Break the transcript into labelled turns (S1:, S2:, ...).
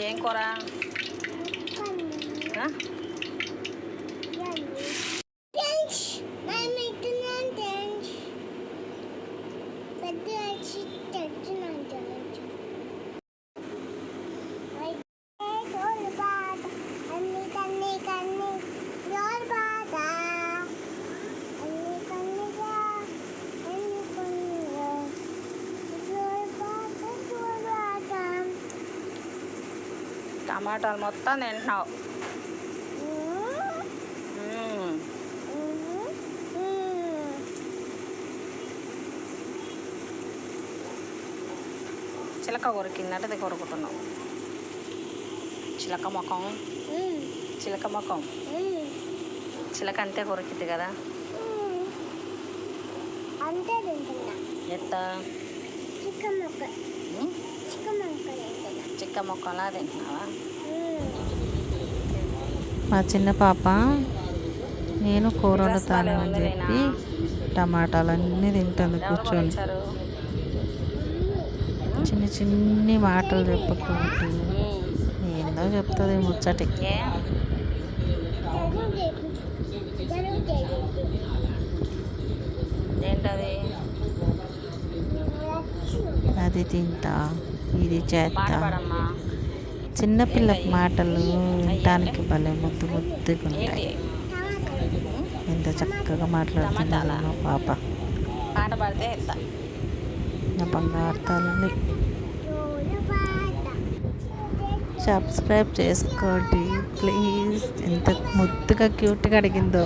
S1: ఏం కూర? టమాటాలు మొత్తం తింటున్నావు. చిలక కొరికిందంటే అది కొరుకుతున్నావు. చిలక ముఖం, చిలక ముఖం. చిలక అంతే కొరికిద్ది కదా. ఎత్త చిక్క ముక్కలా తింటున్నావా?
S2: మా చిన్న పాప నేను కూర వండుతాను అని చెప్పి టమాటాలన్నీ తింటుంది కూర్చొని. చిన్న చిన్ని మాటలు చెప్పుకుంటూ ఏందో చెప్తుంది ముచ్చటి.
S1: ఏంటది?
S2: అది తింటా, ఇది చేస్తా. చిన్నపిల్ల మాటలు వినటానికి భలే ముద్దు ముద్దుగా ఉంటాయి. ఎంత చక్కగా మాట్లాడుతుందా మా పాప.
S1: పాట పాడితే
S2: నా బంగారు తల్లి. సబ్స్క్రైబ్ చేసుకోండి ప్లీజ్. ఎంత ముద్దుగా క్యూట్గా అడిగిందో.